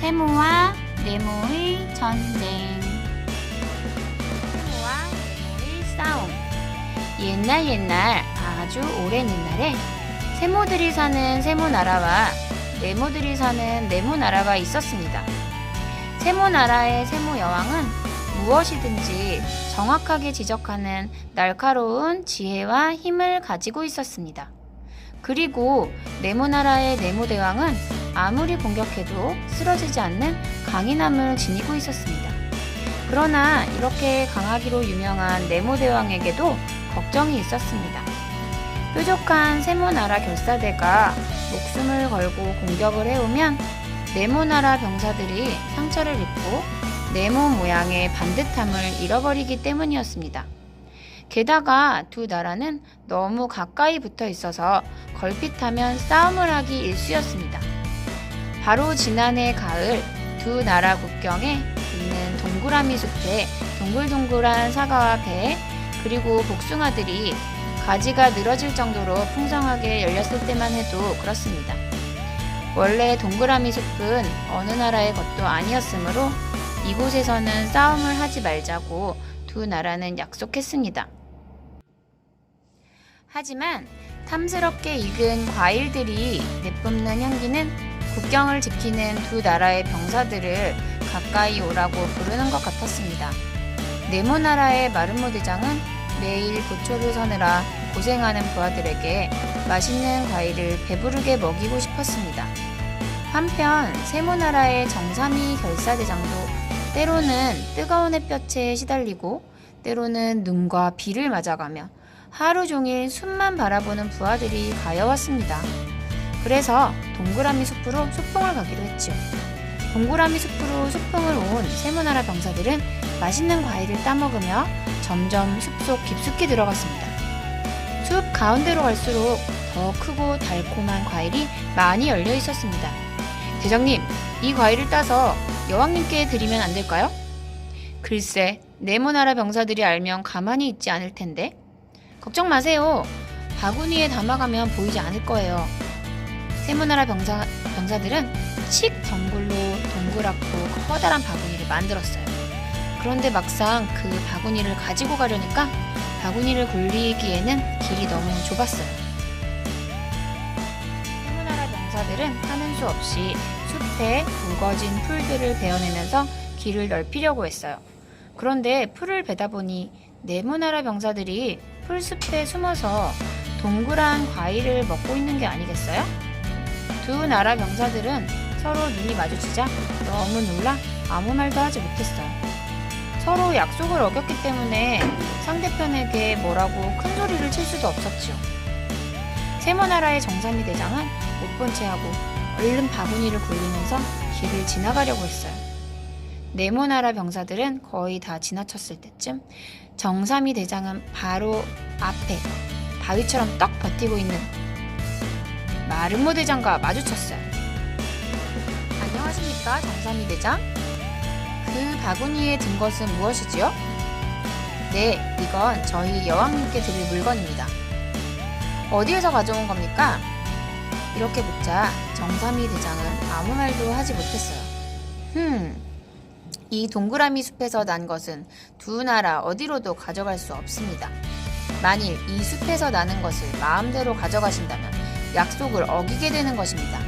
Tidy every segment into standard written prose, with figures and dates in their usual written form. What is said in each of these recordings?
세모와 네모의 전쟁. 세모와 네모의 싸움. 옛날 아주 오랜 옛날에 세모들이 사는 세모나라와 네모들이 사는 네모나라가 있었습니다. 세모나라의 세모여왕은 무엇이든지 정확하게 지적하는 날카로운 지혜와 힘을 가지고 있었습니다. 그리고 네모나라의 네모대왕은 아무리 공격해도 쓰러지지 않는 강인함을 지니고 있었습니다. 그러나 이렇게 강하기로 유명한 네모대왕에게도 걱정이 있었습니다. 뾰족한 세모나라 결사대가 목숨을 걸고 공격을 해오면 네모나라 병사들이 상처를 입고 네모 모양의 반듯함을 잃어버리기 때문이었습니다. 게다가 두 나라는 너무 가까이 붙어 있어서 걸핏하면 싸움을 하기 일쑤였습니다. 바로 지난해 가을 두 나라 국경에 있는 동그라미 숲에 동글동글한 사과와 배 그리고 복숭아들이 가지가 늘어질 정도로 풍성하게 열렸을 때만 해도 그렇습니다. 원래 동그라미 숲은 어느 나라의 것도 아니었으므로 이곳에서는 싸움을 하지 말자고 두 나라는 약속했습니다. 하지만 탐스럽게 익은 과일들이 내뿜는 향기는 국경을 지키는 두 나라의 병사들을 가까이 오라고 부르는 것 같았습니다. 네모나라의 마름모 대장은 매일 보초를 서느라 고생하는 부하들에게 맛있는 과일을 배부르게 먹이고 싶었습니다. 한편 세모나라의 정삼위 결사대장도 때로는 뜨거운 햇볕에 시달리고 때로는 눈과 비를 맞아가며 하루 종일 숲만 바라보는 부하들이 가여웠습니다. 그래서 동그라미 숲으로 소풍을 가기로 했지요. 동그라미 숲으로 소풍을 온 세모나라 병사들은 맛있는 과일을 따먹으며 점점 숲속 깊숙이 들어갔습니다. 숲 가운데로 갈수록 더 크고 달콤한 과일이 많이 열려 있었습니다. 대장님, 이 과일을 따서 여왕님께 드리면 안 될까요? 글쎄, 네모나라 병사들이 알면 가만히 있지 않을 텐데. 걱정 마세요. 바구니에 담아가면 보이지 않을 거예요. 세모나라 병사들은 칙 덩굴로 동그랗고 커다란 바구니를 만들었어요. 그런데 막상 그 바구니를 가지고 가려니까 바구니를 굴리기에는 길이 너무 좁았어요. 세모나라 병사들은 하는 수 없이 숲에 굵어진 풀들을 베어내면서 길을 넓히려고 했어요. 그런데 풀을 베다 보니 네모나라 병사들이 풀숲에 숨어서 동그란 과일을 먹고 있는 게 아니겠어요? 두 나라 병사들은 서로 눈이 마주치자 너무 놀라 아무 말도 하지 못했어요. 서로 약속을 어겼기 때문에 상대편에게 뭐라고 큰 소리를 칠 수도 없었지요. 세모나라의 정삼위 대장은 못 본 채 하고 얼른 바구니를 굴리면서 길을 지나가려고 했어요. 네모나라 병사들은 거의 다 지나쳤을 때쯤 정삼위 대장은 바로 앞에 바위처럼 떡 버티고 있는 마름모 대장과 마주쳤어요. 안녕하십니까, 정삼위 대장? 그 바구니에 든 것은 무엇이지요? 네, 이건 저희 여왕님께 드릴 물건입니다. 어디에서 가져온 겁니까? 이렇게 묻자 정삼위 대장은 아무 말도 하지 못했어요. 이 동그라미 숲에서 난 것은 두 나라 어디로도 가져갈 수 없습니다. 만일 이 숲에서 나는 것을 마음대로 가져가신다면 약속을 어기게 되는 것입니다.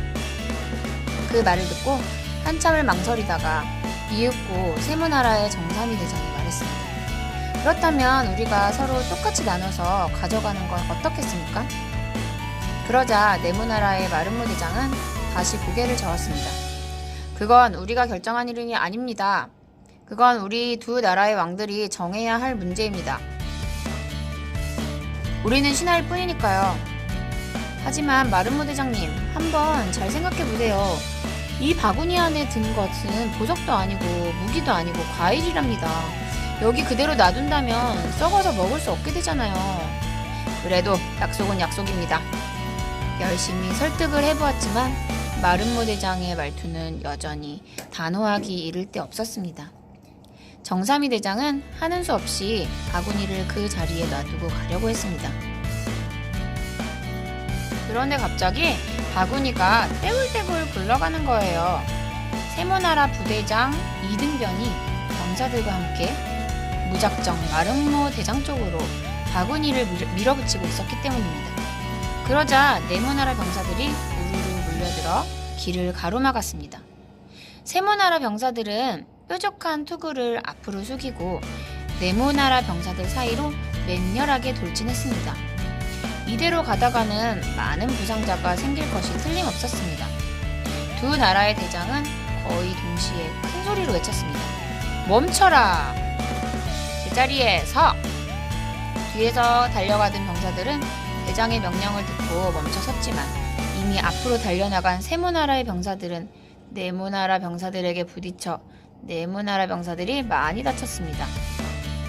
그 말을 듣고 한참을 망설이다가 이윽고 세모나라의 정삼위 대장이 말했습니다. 그렇다면 우리가 서로 똑같이 나눠서 가져가는 건 어떻겠습니까? 그러자 네모나라의 마름모 대장은 다시 고개를 저었습니다. 그건 우리가 결정한 일이 아닙니다. 그건 우리 두 나라의 왕들이 정해야 할 문제입니다. 우리는 신하일 뿐이니까요. 하지만 마름모 대장님, 한번 잘 생각해보세요. 이 바구니 안에 든 것은 보석도 아니고 무기도 아니고 과일이랍니다. 여기 그대로 놔둔다면 썩어서 먹을 수 없게 되잖아요. 그래도 약속은 약속입니다. 열심히 설득을 해보았지만 마름모 대장의 말투는 여전히 단호하기 이를 데 없었습니다. 정삼위 대장은 하는 수 없이 바구니를 그 자리에 놔두고 가려고 했습니다. 그런데 갑자기 바구니가 떼굴떼굴 굴러가는 거예요. 세모나라 부대장 이등변이 병사들과 함께 무작정 마름모 대장 쪽으로 바구니를 밀어붙이고 있었기 때문입니다. 그러자 네모나라 병사들이 우르르 몰려들어 길을 가로막았습니다. 세모나라 병사들은 뾰족한 투구를 앞으로 숙이고 네모나라 병사들 사이로 맹렬하게 돌진했습니다. 이대로 가다가는 많은 부상자가 생길 것이 틀림없었습니다. 두 나라의 대장은 거의 동시에 큰 소리로 외쳤습니다. 멈춰라! 제자리에 서! 뒤에서 달려가던 병사들은 대장의 명령을 듣고 멈춰섰지만 이미 앞으로 달려나간 세모나라의 병사들은 네모나라 병사들에게 부딪혀 네모나라 병사들이 많이 다쳤습니다.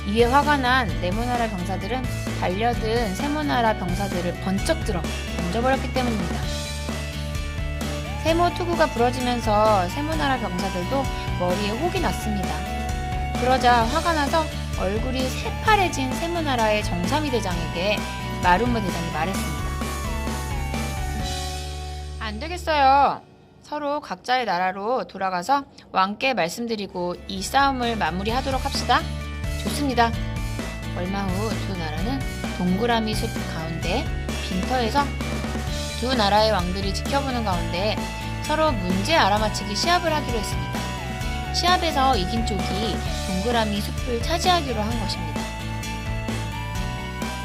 이에 화가 난 네모나라 병사들은 달려든 세모나라 병사들을 번쩍 들어 던져버렸기 때문입니다. 세모 투구가 부러지면서 세모나라 병사들도 머리에 혹이 났습니다. 그러자 화가 나서 얼굴이 새파래진 세모나라의 정삼위 대장에게 마름모 대장이 말했습니다. 안 되겠어요. 서로 각자의 나라로 돌아가서 왕께 말씀드리고 이 싸움을 마무리하도록 합시다. 좋습니다. 얼마 후 두 나라는 동그라미 숲 가운데 빈터에서 두 나라의 왕들이 지켜보는 가운데 서로 문제 알아맞히기 시합을 하기로 했습니다. 시합에서 이긴 쪽이 동그라미 숲을 차지하기로 한 것입니다.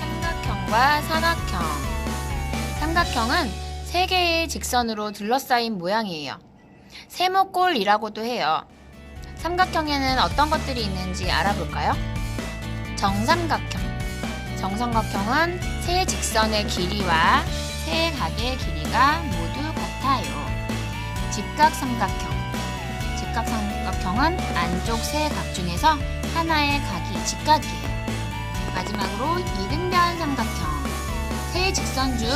삼각형과 사각형. 삼각형은 세 개의 직선으로 둘러싸인 모양이에요. 세모꼴이라고도 해요. 삼각형에는 어떤 것들이 있는지 알아볼까요? 정삼각형. 정삼각형은 세 직선의 길이와 세 각의 길이가 모두 같아요. 직각삼각형. 직각삼각형은 안쪽 세 각 중에서 하나의 각이 직각이에요. 마지막으로 이등변 삼각형. 세 직선 중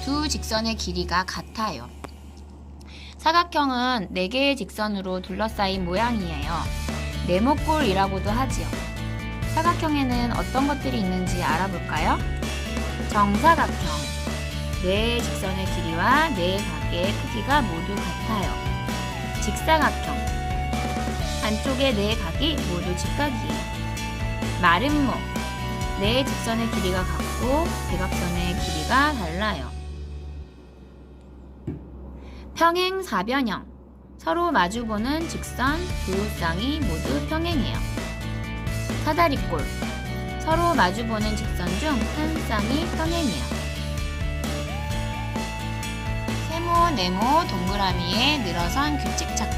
두 직선의 길이가 같아요. 사각형은 4개의 직선으로 둘러싸인 모양이에요. 네모꼴이라고도 하지요. 사각형에는 어떤 것들이 있는지 알아볼까요? 정사각형. 4 직선의 길이와 4각의 크기가 모두 같아요. 직사각형. 안쪽의 4각이 모두 직각이에요. 마름모. 4 직선의 길이가 같고 대각선의 길이가 달라요. 평행사변형. 서로 마주보는 직선 두 쌍이 모두 평행해요. 사다리꼴. 서로 마주보는 직선 중 한 쌍이 평행해요. 세모, 네모, 동그라미에 늘어선 규칙 찾기.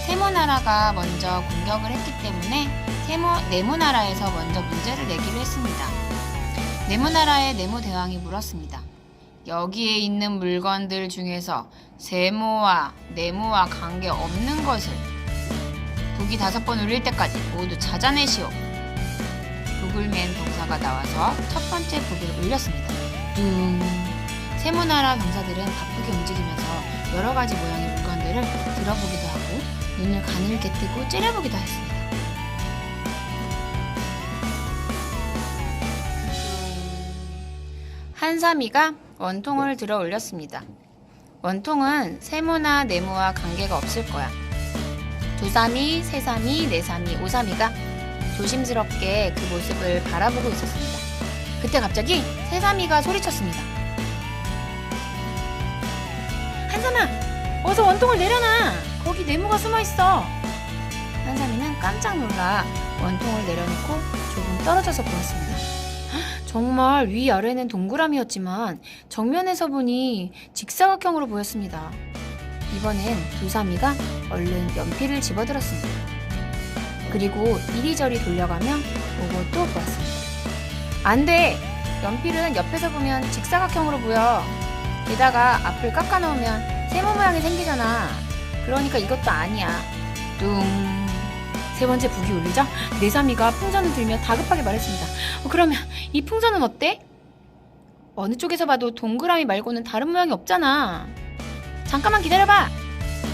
세모나라가 먼저 공격을 했기 때문에 네모나라에서 먼저 문제를 내기로 했습니다. 네모나라의 네모대왕이 물었습니다. 여기에 있는 물건들 중에서 세모와 네모와 관계없는 것을 북이 5번 울릴 때까지 모두 찾아내시오. 북을 맨 병사가 나와서 첫 번째 북을 울렸습니다. 둥. 세모나라 병사들은 바쁘게 움직이면서 여러 가지 모양의 물건들을 들어보기도 하고 눈을 가늘게 뜨고 째려보기도 했습니다. 한삼이가 원통을 들어 올렸습니다. 원통은 세모나 네모와 관계가 없을 거야. 두삼이, 세삼이, 네삼이, 오삼이가 조심스럽게 그 모습을 바라보고 있었습니다. 그때 갑자기 세삼이가 소리쳤습니다. 한삼아, 어서 원통을 내려놔. 거기 네모가 숨어있어. 한삼이는 깜짝 놀라 원통을 내려놓고 조금 떨어져서 보았습니다. 정말 위아래는 동그라미였지만 정면에서 보니 직사각형으로 보였습니다. 이번엔 두삼이가 얼른 연필을 집어들었습니다. 그리고 이리저리 돌려가며 보고 또 보았습니다. 안 돼! 연필은 옆에서 보면 직사각형으로 보여. 게다가 앞을 깎아 놓으면 세모 모양이 생기잖아. 그러니까 이것도 아니야. 뚱. 세 번째 북이 울리자 네삼이가 풍선을 들며 다급하게 말했습니다. 그러면 이 풍선은 어때? 어느 쪽에서 봐도 동그라미 말고는 다른 모양이 없잖아. 잠깐만 기다려봐.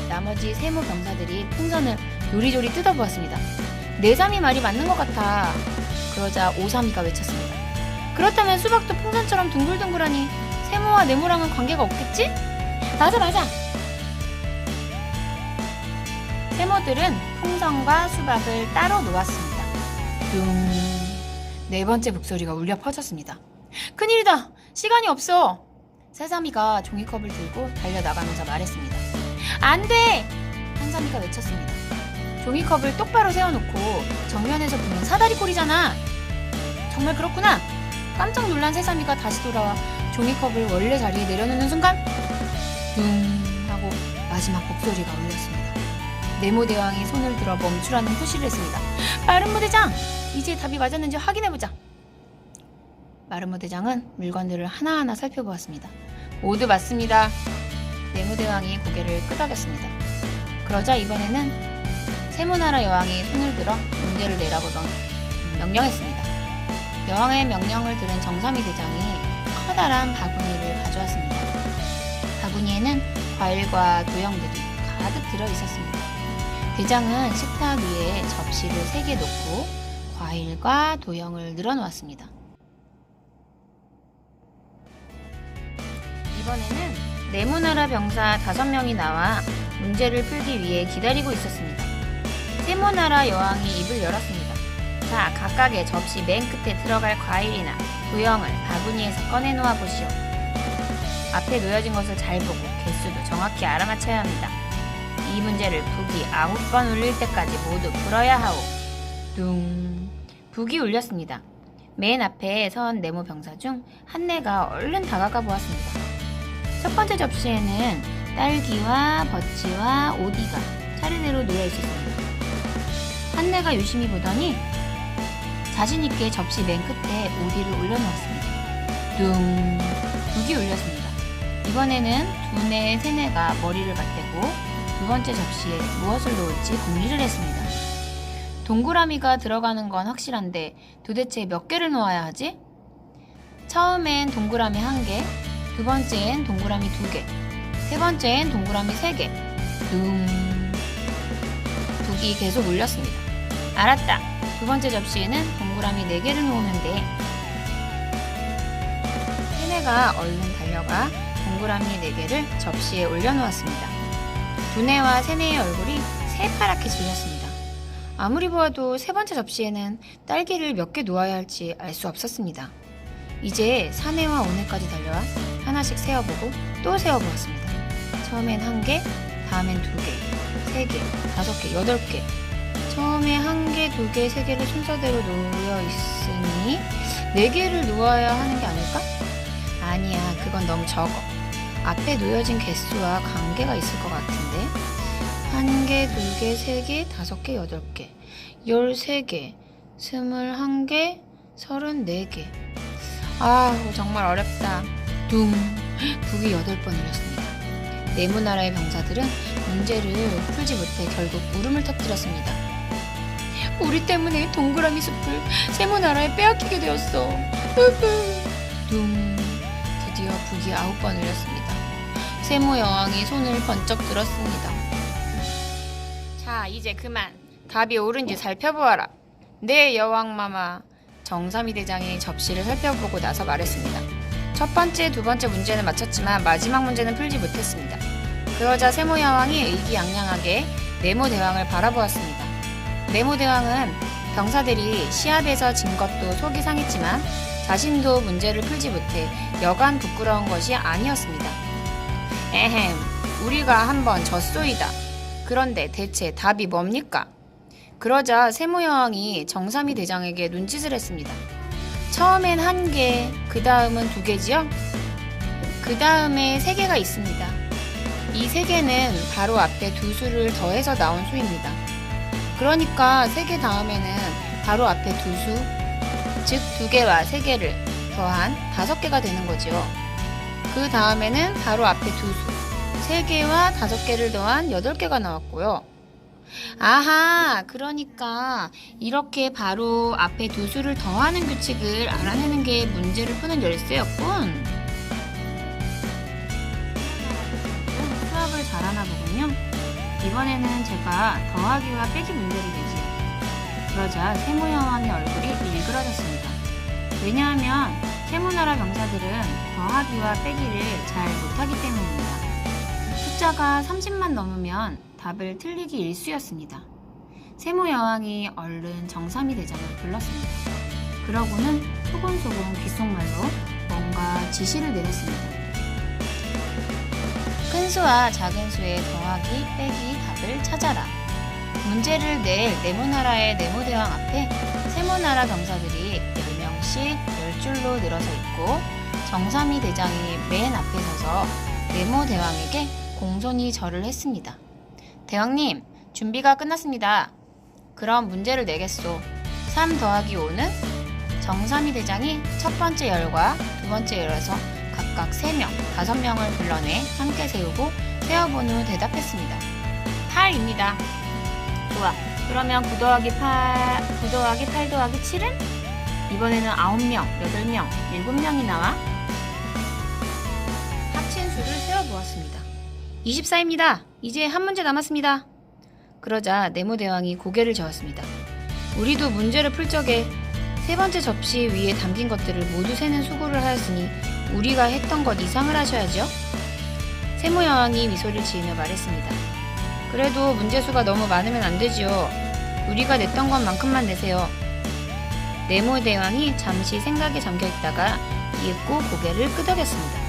나머지 세모 병사들이 풍선을 요리조리 뜯어보았습니다. 네삼이 말이 맞는 것 같아. 그러자 오삼이가 외쳤습니다. 그렇다면 수박도 풍선처럼 둥글둥글하니 세모와 네모랑은 관계가 없겠지? 맞아. 세모들은 풍선과 수박을 따로 놓았습니다. 둥. 네 번째 북소리가 울려 퍼졌습니다. 큰일이다! 시간이 없어! 새삼이가 종이컵을 들고 달려나가면서 말했습니다. 안 돼! 한삼이가 외쳤습니다. 종이컵을 똑바로 세워놓고 정면에서 보면 사다리꼴이잖아! 정말 그렇구나! 깜짝 놀란 새삼이가 다시 돌아와 종이컵을 원래 자리에 내려놓는 순간 둥 하고 마지막 목소리가 울렸습니다. 네모 대왕이 손을 들어 멈추라는 표시를 했습니다. 마름모 대장! 이제 답이 맞았는지 확인해보자. 마름모 대장은 물건들을 하나하나 살펴보았습니다. 모두 맞습니다. 네모 대왕이 고개를 끄덕였습니다. 그러자 이번에는 세모나라 여왕이 손을 들어 문제를 내라고 명령했습니다. 여왕의 명령을 들은 정삼이 대장이 커다란 바구니를 가져왔습니다. 바구니에는 과일과 도형들이 가득 들어있었습니다. 대장은 식탁 위에 접시를 3개 놓고 과일과 도형을 늘어놓았습니다. 이번에는 네모나라 병사 5명이 나와 문제를 풀기 위해 기다리고 있었습니다. 세모나라 여왕이 입을 열었습니다. 자, 각각의 접시 맨 끝에 들어갈 과일이나 도형을 바구니에서 꺼내놓아 보시오. 앞에 놓여진 것을 잘 보고 개수도 정확히 알아맞혀야 합니다. 이 문제를 북이 9번 울릴 때까지 모두 풀어야 하오. 둥. 북이 울렸습니다. 맨 앞에 선 네모 병사 중 한네가 얼른 다가가 보았습니다. 첫 번째 접시에는 딸기와 버치와 오디가 차례대로 놓여 있었습니다. 한네가 유심히 보더니 자신있게 접시 맨 끝에 오디를 올려놓았습니다. 둥. 북이 울렸습니다. 이번에는 두네, 세네가 머리를 맞대고 두 번째 접시에 무엇을 놓을지 궁리를 했습니다. 동그라미가 들어가는 건 확실한데 도대체 몇 개를 놓아야 하지? 처음엔 동그라미 1개, 두 번째엔 동그라미 2개, 세 번째엔 동그라미 3개. 둥. 북이 계속 울렸습니다. 알았다. 두 번째 접시에는 동그라미 4개를 놓으면 돼. 세네가 얼른 달려가 동그라미 4개를 접시에 올려놓았습니다. 두네와 세네의 얼굴이 새파랗게 질렸습니다. 아무리 보아도 세 번째 접시에는 딸기를 몇 개 놓아야 할지 알 수 없었습니다. 이제 사네와 오네까지 달려와 하나씩 세어보고 또 세어보았습니다. 처음엔 1개, 다음엔 2개, 3개, 5개, 8개. 처음에 1개, 2개, 3개를 순서대로 놓여 있으니 4개를 놓아야 하는 게 아닐까? 아니야, 그건 너무 적어. 앞에 놓여진 개수와 관계가 있을 것 같은데. 1개, 2개, 3개, 5개, 8개, 13개, 21개, 34개. 정말 어렵다. 둥. 북이 8번 울렸습니다. 네모나라의 병사들은 문제를 풀지 못해 결국 울음을 터뜨렸습니다. 우리 때문에 동그라미 숲을 세모나라에 빼앗기게 되었어. 둥. 드디어 북이 9번 울렸습니다. 세모 여왕이 손을 번쩍 들었습니다. 자, 이제 그만. 답이 옳은지 살펴보아라. 네, 여왕마마. 정삼이 대장이 접시를 살펴보고 나서 말했습니다. 첫 번째, 두 번째 문제는 맞췄지만 마지막 문제는 풀지 못했습니다. 그러자 세모 여왕이 의기양양하게 네모 대왕을 바라보았습니다. 네모 대왕은 병사들이 시합에서 진 것도 속이 상했지만 자신도 문제를 풀지 못해 여간 부끄러운 것이 아니었습니다. 에헴, 우리가 한번 졌소이다. 그런데 대체 답이 뭡니까? 그러자 세모 여왕이 정삼이 대장에게 눈짓을 했습니다. 처음엔 1개, 그 다음은 2개지요? 그 다음에 3개가 있습니다. 이 3개는 바로 앞에 두 수를 더해서 나온 수입니다. 그러니까 3개 다음에는 바로 앞에 두 수, 즉 2개와 3개를 더한 5개가 되는 거지요. 그 다음에는 바로 앞에 두 수, 3개와 5개를 더한 8개가 나왔고요. 아하, 그러니까 이렇게 바로 앞에 두 수를 더하는 규칙을 알아내는 게 문제를 푸는 열쇠였군. 수학을 잘하나 보군요. 이번에는 제가 더하기와 빼기 문제를 내지요. 그러자 세모 여왕의 얼굴이 일그러졌습니다. 왜냐하면 세모나라 병사들은 더하기와 빼기를 잘 못하기 때문입니다. 숫자가 30만 넘으면 답을 틀리기 일쑤였습니다. 세모 여왕이 얼른 정삼위 대장을 불렀습니다. 그러고는 소곤소곤 귓속말로 뭔가 지시를 내렸습니다. 큰 수와 작은 수의 더하기, 빼기, 답을 찾아라. 문제를 낼 네모나라의 네모대왕 앞에 세모나라 병사들이 10명씩 10줄로 늘어서 있고 정삼위 대장이 맨 앞에 서서 네모대왕에게 공손히 절을 했습니다. 대왕님, 준비가 끝났습니다. 그럼 문제를 내겠소. 3 더하기 5는? 정삼위 대장이 첫 번째 열과 두 번째 열에서 각각 3명, 5명을 불러내 함께 세우고 세어본 후 대답했습니다. 8입니다. 좋아. 그러면 9 더하기 8 더하기 7은? 이번에는 9명, 8명, 7명이 나와 합친 수를 세어보았습니다. 24입니다. 이제 한 문제 남았습니다. 그러자 네모대왕이 고개를 저었습니다. 우리도 문제를 풀 적에 세 번째 접시 위에 담긴 것들을 모두 세는 수고를 하였으니 우리가 했던 것 이상을 하셔야죠. 세모여왕이 미소를 지으며 말했습니다. 그래도 문제수가 너무 많으면 안 되지요. 우리가 냈던 것만큼만 내세요. 네모대왕이 잠시 생각에 잠겨 있다가 이윽고 고개를 끄덕였습니다.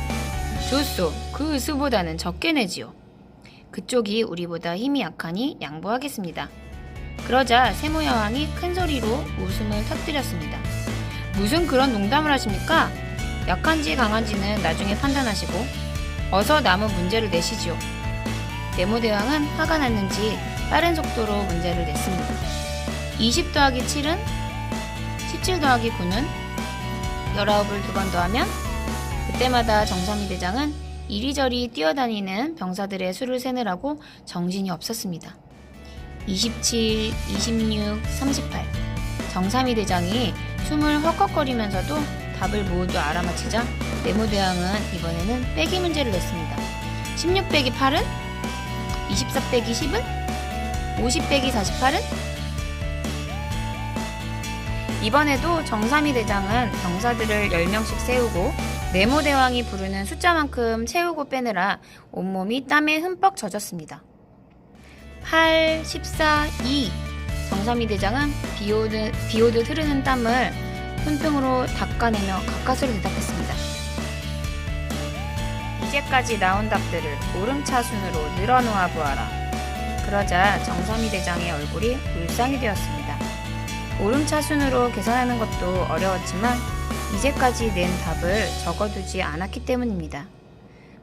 좋소. 그 수보다는 적게 내지요. 그쪽이 우리보다 힘이 약하니 양보하겠습니다. 그러자 세모여왕이 큰 소리로 웃음을 터뜨렸습니다. 무슨 그런 농담을 하십니까? 약한지 강한지는 나중에 판단하시고 어서 남은 문제를 내시지요. 네모대왕은 화가 났는지 빠른 속도로 문제를 냈습니다. 20 더하기 7은? 17 더하기 9는? 19을 2번 더하면? 그때마다 정삼위 대장은 이리저리 뛰어다니는 병사들의 수를 세느라고 정신이 없었습니다. 27, 26, 38 정삼위 대장이 숨을 헉헉거리면서도 답을 모두 알아맞히자 네모대왕은 이번에는 빼기 문제를 냈습니다. 16 빼기 8은? 24 빼기 10은? 50 빼기 48은? 이번에도 정삼위 대장은 병사들을 10명씩 세우고 네모대왕이 부르는 숫자만큼 채우고 빼느라 온몸이 땀에 흠뻑 젖었습니다. 8, 14, 2 정삼위 대장은 비오듯 흐르는 땀을 손등으로 닦아내며 가까스로 대답했습니다. 이제까지 나온 답들을 오름차순으로 늘어놓아 보아라. 그러자 정삼위 대장의 얼굴이 울상이 되었습니다. 오름차순으로 계산하는 것도 어려웠지만 이제까지 낸 답을 적어두지 않았기 때문입니다.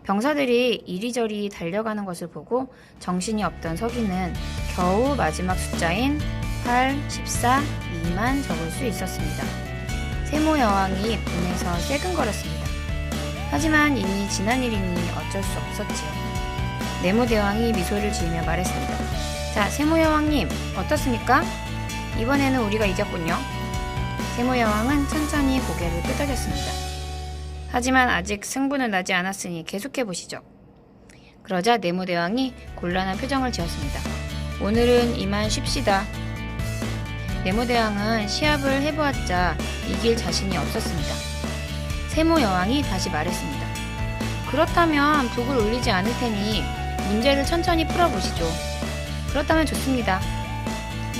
병사들이 이리저리 달려가는 것을 보고 정신이 없던 서기는 겨우 마지막 숫자인 8, 14, 2만 적을 수 있었습니다. 세모여왕이 분해서 새근거렸습니다. 하지만 이미 지난 일이니 어쩔 수 없었지요. 네모대왕이 미소를 지으며 말했습니다. 자, 세모여왕님, 어떻습니까? 이번에는 우리가 이겼군요. 세모여왕은 천천히 고개를 끄덕였습니다. 하지만 아직 승부는 나지 않았으니 계속해보시죠. 그러자 네모대왕이 곤란한 표정을 지었습니다. 오늘은 이만 쉽시다. 네모대왕은 시합을 해보았자 이길 자신이 없었습니다. 세모여왕이 다시 말했습니다. 그렇다면 북을 올리지 않을 테니 문제를 천천히 풀어보시죠. 그렇다면 좋습니다.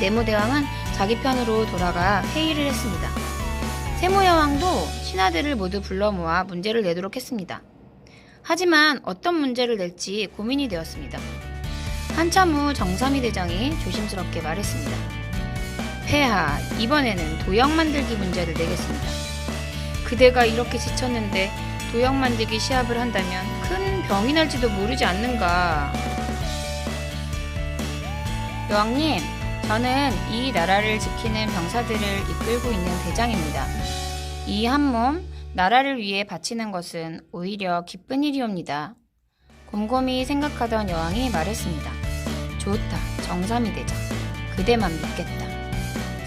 네모대왕은 자기 편으로 돌아가 회의를 했습니다. 세모여왕도 신하들을 모두 불러 모아 문제를 내도록 했습니다. 하지만 어떤 문제를 낼지 고민이 되었습니다. 한참 후 정삼위 대장이 조심스럽게 말했습니다. 폐하, 이번에는 도형 만들기 문제를 내겠습니다. 그대가 이렇게 지쳤는데 도형 만들기 시합을 한다면 큰 병이 날지도 모르지 않는가. 여왕님, 저는 이 나라를 지키는 병사들을 이끌고 있는 대장입니다. 이 한 몸 나라를 위해 바치는 것은 오히려 기쁜 일이옵니다. 곰곰이 생각하던 여왕이 말했습니다. 좋다, 정삼위 대장. 그대만 믿겠다.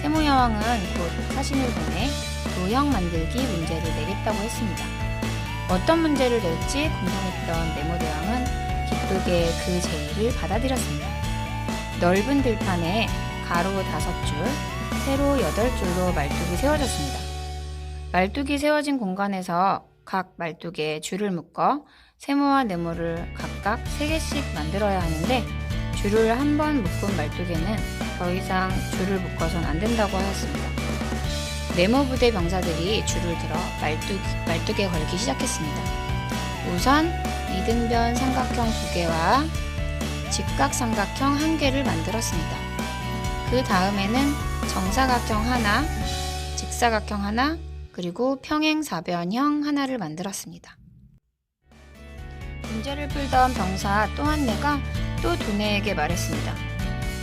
세모여왕은 곧 사신을 보내 도형 만들기 문제를 내겠다고 했습니다. 어떤 문제를 낼지 궁금했던 네모대왕은 기쁘게 그 제의를 받아들였습니다. 넓은 들판에 가로 5줄, 세로 8줄로 말뚝이 세워졌습니다. 말뚝이 세워진 공간에서 각 말뚝에 줄을 묶어 세모와 네모를 각각 3개씩 만들어야 하는데 줄을 한 번 묶은 말뚝에는 더 이상 줄을 묶어선 안 된다고 하였습니다. 네모부대 병사들이 줄을 들어 말뚝에 걸기 시작했습니다. 우선 이등변 삼각형 2개와 직각삼각형 1개를 만들었습니다. 그 다음에는 정사각형 하나, 직사각형 하나, 그리고 평행사변형 하나를 만들었습니다. 문제를 풀던 병사 또 한 네가 또 두뇌에게 말했습니다.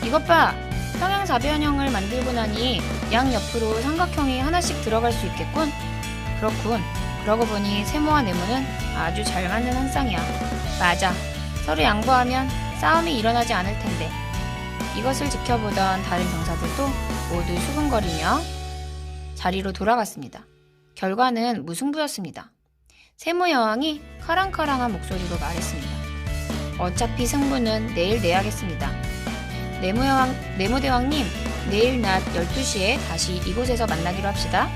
이것 봐! 평행사변형을 만들고 나니 양옆으로 삼각형이 하나씩 들어갈 수 있겠군? 그렇군. 그러고 보니 세모와 네모는 아주 잘 맞는 한 쌍이야. 맞아. 서로 양보하면 싸움이 일어나지 않을 텐데. 이것을 지켜보던 다른 병사들도 모두 수근거리며 자리로 돌아갔습니다. 결과는 무승부였습니다. 세모 여왕이 카랑카랑한 목소리로 말했습니다. 어차피 승부는 내일 내야겠습니다. 네모대왕님, 내일 낮 12시에 다시 이곳에서 만나기로 합시다.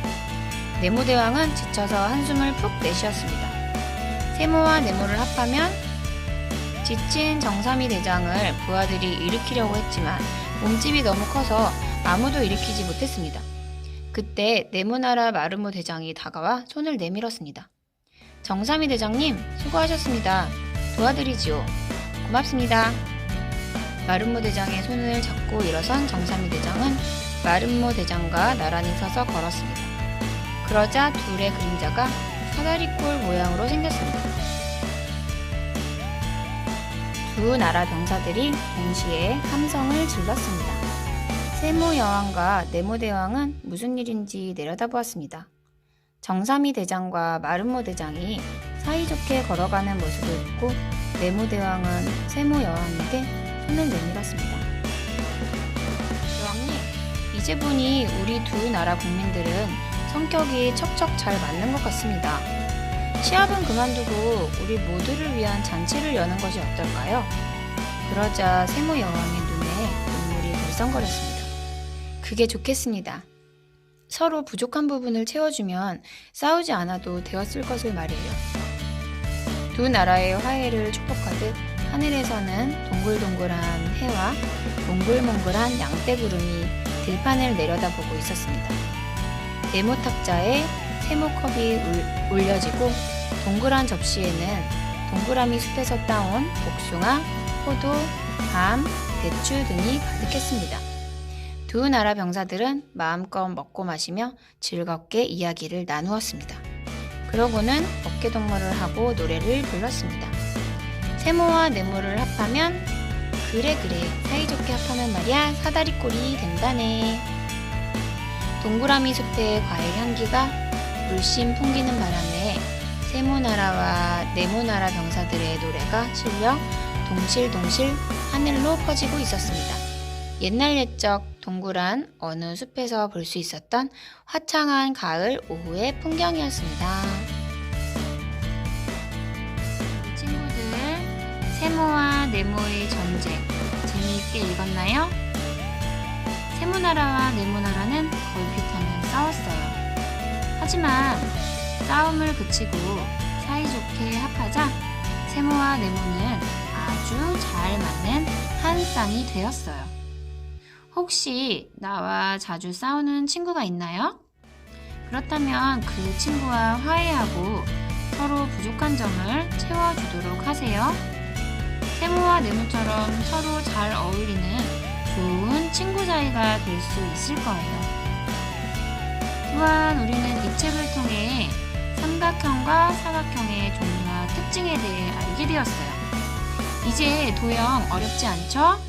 네모대왕은 지쳐서 한숨을 푹 내쉬었습니다. 세모와 네모를 합하면 지친 정삼위 대장을 부하들이 일으키려고 했지만 몸집이 너무 커서 아무도 일으키지 못했습니다. 그때 네모나라 마르모 대장이 다가와 손을 내밀었습니다. 정삼위 대장님, 수고하셨습니다. 도와드리지요. 고맙습니다. 마름모 대장의 손을 잡고 일어선 정삼위 대장은 마름모 대장과 나란히 서서 걸었습니다. 그러자 둘의 그림자가 사다리꼴 모양으로 생겼습니다. 두 나라 병사들이 동시에 함성을 질렀습니다. 세모 여왕과 네모 대왕은 무슨 일인지 내려다보았습니다. 정삼위 대장과 마름모 대장이 사이좋게 걸어가는 모습을 보고 네모 대왕은 세모 여왕에게 손을 내밀었습니다. 여왕님, 이제 보니 우리 두 나라 국민들은 성격이 척척 잘 맞는 것 같습니다. 시합은 그만두고 우리 모두를 위한 잔치를 여는 것이 어떨까요? 그러자 세모 여왕의 눈에 눈물이 글썽거렸습니다. 그게 좋겠습니다. 서로 부족한 부분을 채워주면 싸우지 않아도 되었을 것을 말이에요. 두 나라의 화해를 축복하듯 하늘에서는 동글동글한 해와 몽글몽글한 양떼구름이 들판을 내려다보고 있었습니다. 네모탁자에 세모컵이 올려지고 동그란 접시에는 동그라미 숲에서 따온 복숭아, 포도, 밤, 대추 등이 가득했습니다. 두 나라 병사들은 마음껏 먹고 마시며 즐겁게 이야기를 나누었습니다. 그러고는 어깨동무를 하고 노래를 불렀습니다. 세모와 네모를 합하면 그래 사이좋게 합하면 말이야 사다리꼴이 된다네. 동그라미 숲의 과일 향기가 물씬 풍기는 바람에 세모나라와 네모나라 병사들의 노래가 실려 동실동실 하늘로 퍼지고 있었습니다. 옛날 옛적 동그란 어느 숲에서 볼 수 있었던 화창한 가을 오후의 풍경이었습니다. 친구들, 세모와 네모의 전쟁 재미있게 읽었나요? 세모나라와 네모나라는 걸핏하면 싸웠어요. 하지만 싸움을 그치고 사이좋게 합하자 세모와 네모는 아주 잘 맞는 한 쌍이 되었어요. 혹시 나와 자주 싸우는 친구가 있나요? 그렇다면 그 친구와 화해하고 서로 부족한 점을 채워주도록 하세요. 세모와 네모처럼 서로 잘 어울리는 좋은 친구 사이가 될 수 있을 거예요. 또한 우리는 이 책을 통해 삼각형과 사각형의 종류와 특징에 대해 알게 되었어요. 이제 도형 어렵지 않죠?